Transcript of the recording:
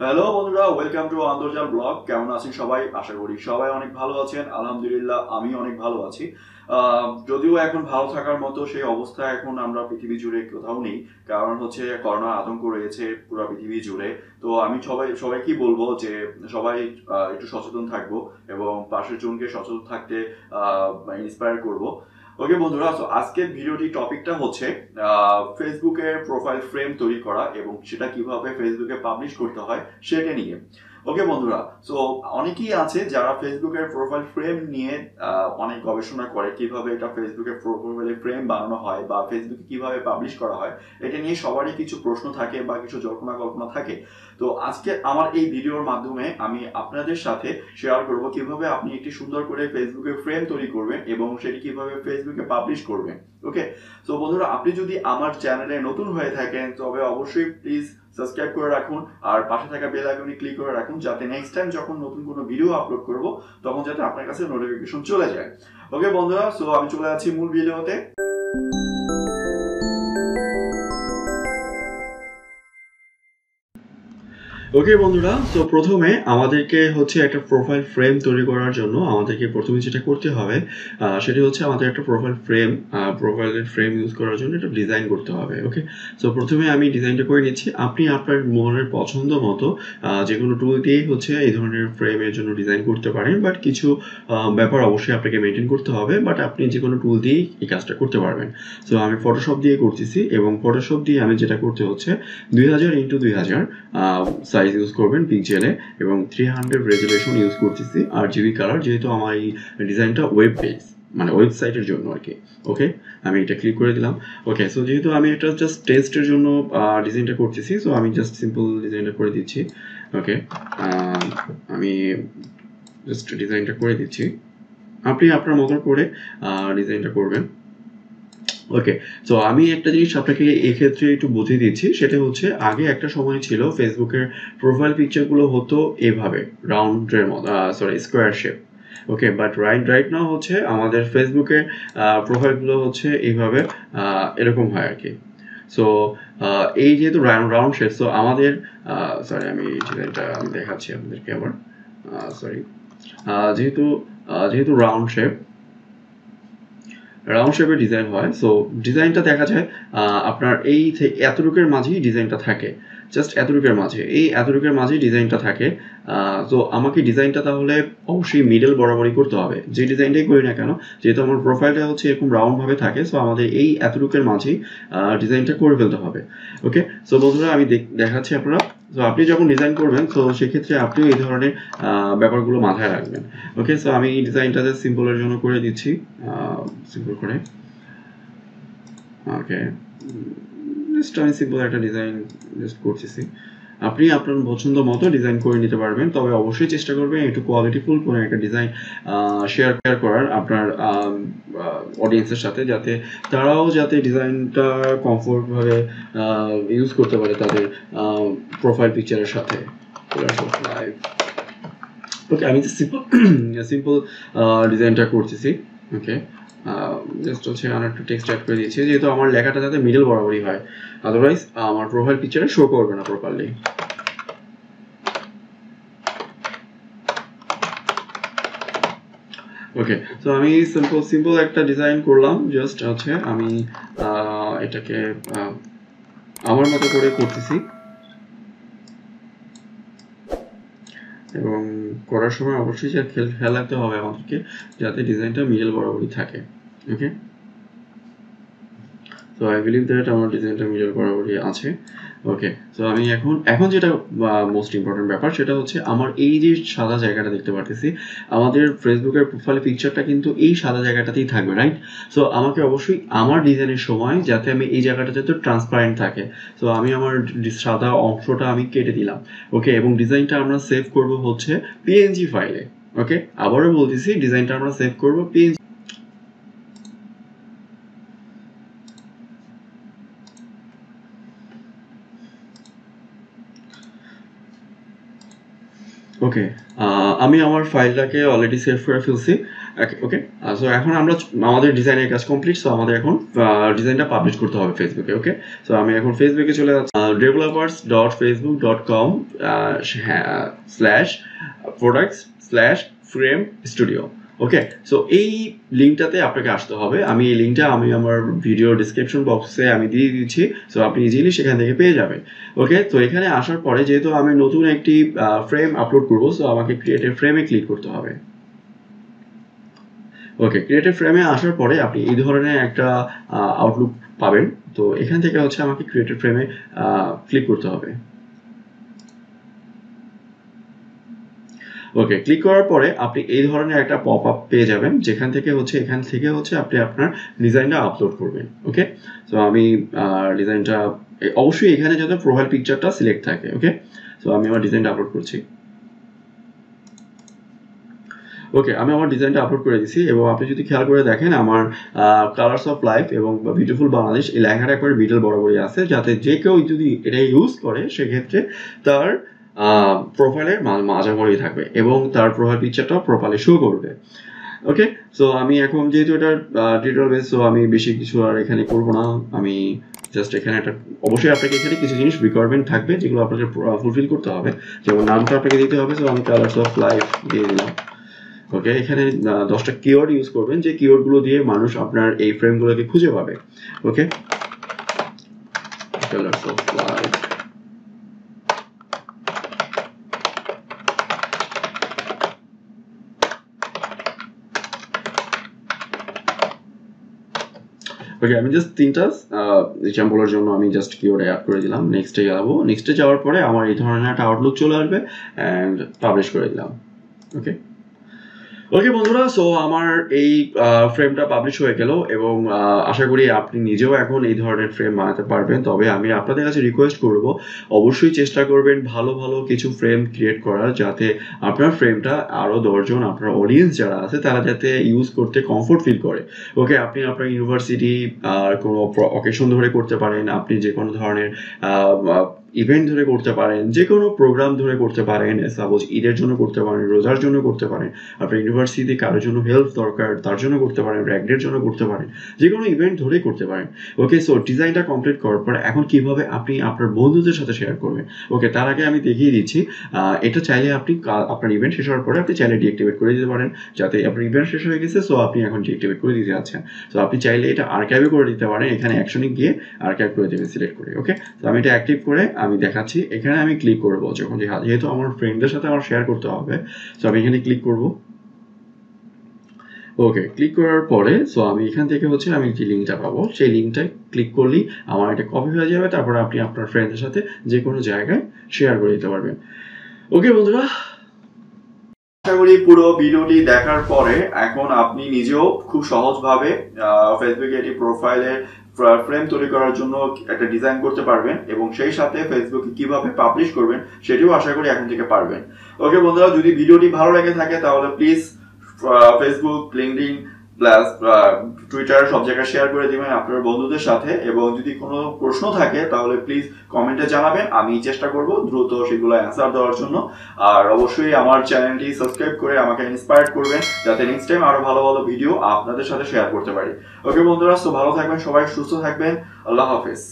Hello বন্ধুরা, welcome to আন্তর্জাল blog. কেমন আছেন সবাই? আশা করি সবাই অনেক ভালো আছেন। আলহামদুলিল্লাহ আমি অনেক ভালো আছি। যদিও এখন ভালো থাকার মতো সেই অবস্থা এখন আমরা পৃথিবী জুড়ে কোথাও নেই, কারণ হচ্ছে করোনার আতঙ্ক রয়েছে পুরো পৃথিবী জুড়ে। তো আমি সবাইকে বলবো যে সবাই একটু সচেতন থাকবো এবং পাশের জনকে সচেতন থাকতে ইন্সপায়ার করবো। ওকে বন্ধুরা, তো আজকের ভিডিওটি টপিকটা হচ্ছে ফেসবুকের প্রোফাইল ফ্রেম তৈরি করা এবং সেটা কিভাবে ফেসবুকে পাবলিশ করতে হয় সেটা নিয়ে। ওকে বন্ধুরা, সো অনেকেই আছে যারা ফেসবুকের প্রোফাইল ফ্রেম নিয়ে অনেক গবেষণা করে কিভাবে এটা ফেসবুকের প্রোফাইলে ফ্রেম বানানো হয় বা ফেসবুকে কিভাবে পাবলিশ করা হয়। এটা নিয়ে সবারই কিছু প্রশ্ন থাকে বা কিছু জল্পনা কল্পনা থাকে। তো আজকে আমার এই ভিডিওর মাধ্যমে আমি আপনাদের সাথে শেয়ার করব কিভাবে আপনি একটি সুন্দর করে ফেসবুকে ফ্রেম তৈরি করবেন এবং সেটি কিভাবে ফেসবুকে পাবলিশ করবেন। ওকে, তো বন্ধুরা, আপনি যদি আমার চ্যানেলে নতুন হয়ে থাকেন তবে অবশ্যই প্লিজ সাবস্ক্রাইব করে রাখুন আর পাশে থাকা বেল আইকনে ক্লিক করে রাখুন, যাতে নেক্সট টাইম যখন নতুন কোনো ভিডিও আপলোড করব তখন যাতে আপনার কাছে নোটিফিকেশন চলে যায়। ওকে বন্ধুরা, সো আমি চলে যাচ্ছি মূল ভিডিওতে। ওকে বন্ধুরা, তো প্রথমে আমাদেরকে হচ্ছে একটা প্রোফাইল ফ্রেম তৈরি করার জন্য আমাদেরকে প্রথমে যেটা করতে হবে সেটি হচ্ছে আমাদের একটা প্রোফাইলের ফ্রেম ইউজ করার জন্য একটা ডিজাইন করতে হবে। ওকে, তো প্রথমে আমি ডিজাইনটা করে নিচ্ছি। আপনি আপনার মনের পছন্দ মতো যে কোনো টুল দিয়েই হচ্ছে এই ধরনের ফ্রেমের জন্য ডিজাইন করতে পারেন, বাট কিছু ব্যাপার অবশ্যই আপনাকে মেনটেন করতে হবে, বাট আপনি যে কোনো টুল দিয়েই এই কাজটা করতে পারবেন। সো আমি ফটোশপ দিয়ে করতেছি এবং ফটোশপ দিয়ে আমি যেটা করতে হচ্ছে 2000x2000 সাইজ ইউজ করবেন পিক্সেলে এবং 300 রেজুলেশন ইউজ করতেছি। আর জিবি কালার, যেহেতু আমার এই ডিজাইনটা ওয়েব বেস মানে ওয়েবসাইটের জন্য আর কি। ওকে, আমি এটা ক্লিক করে দিলাম। ওকে, সো যেহেতু আমি এটা জাস্ট টেস্টের জন্য ডিজাইনটা করতেছি, সো আমি জাস্ট সিম্পল ডিজাইনটা করে দিচ্ছি। ওকে, আমি জাস্ট ডিজাইনটা করে দিচ্ছি, আপনি আপনার মতো করে ডিজাইনটা করবেন। ওকে, তো আমি একটা জিনিস আপনাকে এক্ষেত্রে একটু বুঝিয়ে দিচ্ছি, সেটা হচ্ছে আগে একটা সময় ছিল ফেসবুকের প্রোফাইল পিকচারগুলো হতো এভাবে রাউন্ডের মতো, square shape. Okay, but right now হচ্ছে আমাদের ফেসবুকের প্রোফাইলগুলো হচ্ছে এইভাবে এরকম হয় আর কি। সো এই যেহেতু রাউন্ড শেপ, সো আমাদের আমি ডিজাইনটা দেখাচ্ছি আপনাদেরকে আবার। যেহেতু যেহেতু রাউন্ড শেপের ডিজাইন হয়, সো ডিজাইনটা দেখা যায় আপনার এই এতটুকের মাঝেই ডিজাইনটা থাকে, জাস্ট এতটুকের মাঝে, এই এতটুকের মাঝেই ডিজাইনটা থাকে। তো আমাকে ডিজাইনটা তাহলে অবশ্যই মিডল বরাবরই করতে হবে, যে ডিজাইনটাই করি না কেন, যেহেতু আমার প্রোফাইলটা হচ্ছে এরকম রাউন্ডভাবে থাকে, সো আমাদের এই এতটুকের মাঝেই ডিজাইনটা করে ফেলতে হবে। ওকে, সো বন্ধুরা আমি দেখাচ্ছি আপনারা। তো আপনি যখন ডিজাইন করবেন, তো সেক্ষেত্রে আপনিও এই ধরনের ব্যাপারগুলো মাথায় রাখবেন। ওকে, সো আমি ডিজাইনটা জাস্ট সিম্পলের জন্য করে দিচ্ছি, সিম্পল করে। ওকে, জাস্ট আমি সিম্পল একটা ডিজাইন জাস্ট করতেছি। আপনি আপনার পছন্দ মতো ডিজাইন করে নিতে পারবেন, তবে অবশ্যই চেষ্টা করবেন একটু কোয়ালিটিফুল কোনো একটা ডিজাইন শেয়ার করার আপনার অডিয়েন্সের সাথে, যাতে তারাও যাতে ডিজাইনটা কমফোর্টভাবে ইউজ করতে পারে তাদের প্রোফাইল পিকচারের সাথে। ওকে, আমি সিম্পল ডিজাইনটা করতেছি। ওকে, জাস্ট হচ্ছে আমি একটু টেক্সট অ্যাড করে দিয়েছি, যেহেতু আমার লেখাটা যাতে মিডল বরাবরই হয়, আদারওয়াইজ আমার প্রোফাইল পিকচারে শো করবে না প্রপারলি। ওকে, তো আমি সিম্পল একটা ডিজাইন করলাম, জাস্ট হচ্ছে আমি এটাকে আমার মতো করে করতেছি এবং করার সময় অবশ্যই খেয়াল রাখতে হবে আমাদেরকে যাতে ডিজাইনটা মিডল বরাবরই থাকে। ওকে, তো আই বিলিভ দ্যাট আমার ডিজাইনটা মিডল বরাবরই আছে। ওকে, তো আমি এখন যেটা মোস্ট ইম্পর্টেন্ট ব্যাপার, সেটা হচ্ছে আমার এই যে সাদা জায়গাটা দেখতে পারতেছি, আমাদের ফেসবুকের প্রোফাইল পিকচারটা কিন্তু এই সাদা জায়গাটাতেই থাকবে, রাইট? সো আমাকে অবশ্যই আমার ডিজাইনের সময় যাতে আমি এই জায়গাটা যাতে ট্রান্সপারেন্ট থাকে, তো আমি আমার সাদা অংশটা আমি কেটে দিলাম। ওকে, এবং ডিজাইনটা আমরা সেভ করব হচ্ছে পিএনজি ফাইলে। ওকে, আবারও বলতেছি, ডিজাইনটা আমরা সেভ করব পিএনজি। ওকে, আমি আমার ফাইলটাকে অলরেডি সেভ করে ফেলছি। ওকে, সো এখন আমরা আমাদের ডিজাইনের কাজ কমপ্লিট। সো আমাদের এখন ডিজাইনটা পাবলিশ করতে হবে ফেসবুকে। ওকে, সো আমি এখন ফেসবুকে চলে যাচ্ছি, developers.facebook.com/products/frame studio। ওকে, সো এই লিঙ্কটাতে আপনাকে আসতে হবে। আমি এই লিঙ্কটা আমি আমার ভিডিও ডিসক্রিপশন বক্সে আমি দিয়ে দিচ্ছি, সো আপনি ইজিলি সেখান থেকে পেয়ে যাবেন। ওকে, তো এখানে আসার পরে যেহেতু আমি নতুন একটি ফ্রেম আপলোড করবো, সো আমাকে ক্রিয়েটিভ ফ্রেমে ক্লিক করতে হবে। ওকে, ক্রিয়েটিভ ফ্রেমে আসার পরে আপনি এই ধরনের একটা আউটলুক পাবেন। তো এখান থেকে হচ্ছে আমাকে ক্রিয়েটিভ ফ্রেমে ক্লিক করতে হবে। ওকে, ক্লিক করার পরে আপনি এই ধরনের একটা পপ আপ পেয়ে যাবেন, যেখান থেকে হচ্ছে আপনি আপনার ডিজাইনটা আপলোড করবেন। ওকে, তো আমি ডিজাইনটা অবশ্যই এখানে যাতে প্রোফাইল পিকচারটা সিলেক্ট থাকে। ওকে, তো আমি আমার ডিজাইনটা আপলোড করছি। ওকে, আমি আমার ডিজাইনটা আপলোড করে দিয়েছি এবং আপনি যদি খেয়াল করে দেখেন আমার কালার্স অফ লাইফ এবং বিউটিফুল বাংলাদেশ এই লেখাটা একবারে বিটল বরাবরই আছে, যাতে যে কেউ যদি এটা ইউজ করে সেক্ষেত্রে তার প্রোফাইলের মাঝামাঝি থাকবে এবং তার প্রোফাইল পিকচারটাও প্রপারলি শো করবে। ওকে, সো আমি এখন যেহেতু এটা টিউটোরিয়াল বেস, সো আমি বেশি কিছু আর এখানে করবো না। আমি জাস্ট এখানে একটা অবশ্যই আপনাকে এখানে কিছু জিনিস রিকোয়ারমেন্ট থাকবে যেগুলো আপনাকে ফুলফিল করতে হবে, যেমন নামটা আপনাকে দিতে হবে। সো আমি কালার্স অফ লাইফ দিয়ে দিলাম। ওকে, এখানে 10টা কিওয়ার্ড ইউজ করবেন, যে কিওয়ার্ডগুলো দিয়ে মানুষ আপনার এই ফ্রেমগুলোকে খুঁজে পাবে। ওকে, কালার্স অফ লাইফ। ওকে, আমি জাস্ট 3টা এক্সাম্পলের জন্য আমি জাস্ট কিওয়ার্ড অ্যাড করে দিলাম। নেক্সটে যাবো। নেক্সটে যাওয়ার পরে আমার এই ধরনের একটা আউটলুক চলে আসবে অ্যান্ড পাবলিশ করে দিলাম। ওকে, ওকে বন্ধুরা, সো আমার এই ফ্রেমটা পাবলিশ হয়ে গেল এবং আশা করি আপনি নিজেও এখন এই ধরনের ফ্রেম বানাতে পারবেন। তবে আমি আপনাদের কাছে রিকোয়েস্ট করব, অবশ্যই চেষ্টা করবেন ভালো ভালো কিছু ফ্রেম ক্রিয়েট করার, যাতে আপনার ফ্রেমটা আরও 10জন আপনার অডিয়েন্স যারা আছে তারা যাতে ইউজ করতে কমফোর্ট ফিল করে। ওকে, আপনি আপনার ইউনিভার্সিটি কোনো অকেশন ধরে করতে পারেন, আপনি যে কোনো ধরনের ইভেন্ট ধরে করতে পারেন, যে কোনো প্রোগ্রাম ধরে করতে পারেন, সাপোজ ঈদের জন্য করতে পারেন, রোজার জন্য করতে পারেন, আপনার ইউনিভার্সিটিতে কারোর জন্য হেল্প দরকার তার জন্য করতে পারেন, র্যাগডের জন্য করতে পারেন, যে কোনো ইভেন্ট ধরেই করতে পারেন। ওকে, সো ডিজাইনটা কমপ্লিট করার পরে এখন কিভাবে আপনি আপনার বন্ধুদের সাথে শেয়ার করবেন। ওকে, তার আগে আমি দেখিয়ে দিচ্ছি, এটা চাইলে আপনি আপনার ইভেন্ট শেষ হওয়ার পরে আপনি চাইলে ডিঅ্যাক্টিভেট করে দিতে পারেন, যাতে আপনার ইভেন্ট শেষ হয়ে গেছে, সো আপনি এখন ডিঅ্যাক্টিভেট করে দিতে যাচ্ছেন। সো আপনি চাইলে এটা আর্কাইভে করে দিতে পারেন, এখানে অ্যাকশনে গিয়ে আর্কাইভ করে দেবেন সিলেক্ট করে। ওকে, তো আমি এটা অ্যাক্টিভ করে আমি দেখাচ্ছি। এখানে আমি ক্লিক করবো যখন, যেহেতু আমার ফ্রেন্ডদের সাথে আমার শেয়ার করতে হবে, সো আমি এখানে ক্লিক করব। ওকে, ক্লিক করার পরে সো আমি এখান থেকে হচ্ছে আমি যে লিঙ্কটা পাবো সেই লিঙ্কটা ক্লিক করলেই আমার এটা কপি হয়ে যাবে, তারপরে আপনি আপনার ফ্রেন্ডদের সাথে যে কোনো জায়গায় শেয়ার করে দিতে পারবেন। ওকে বন্ধুরা, আশা করি পুরো ভিডিওটি দেখার পরে এখন আপনি নিজেও খুব সহজভাবে ফেসবুকে এটি প্রোফাইলের ফ্রেম তৈরি করার জন্য একটা ডিজাইন করতে পারবেন এবং সেই সাথে ফেসবুকে কিভাবে পাবলিশ করবেন সেটিও আশা করি এখন থেকে পারবেন। ওকে বন্ধুরা, যদি ভিডিওটি ভালো লেগে থাকে তাহলে please Facebook, LinkedIn plus Twitter সব জায়গায় শেয়ার করে দিবেন আপনার বন্ধুদের সাথে, এবং যদি কোনো প্রশ্ন থাকে তাহলে প্লিজ কমেন্টে জানাবেন, আমি চেষ্টা করব দ্রুত সেগুলো অ্যান্সার দেওয়ার জন্য। আর অবশ্যই আমার চ্যানেলটি সাবস্ক্রাইব করে আমাকে ইন্সপায়ার করবেন, যাতে নেক্সট টাইম আরো ভালো ভালো ভিডিও আপনাদের সাথে শেয়ার করতে পারি। ওকে বন্ধুরা, সো ভালো থাকবেন সবাই, সুস্থ থাকবেন, আল্লাহ হাফেজ।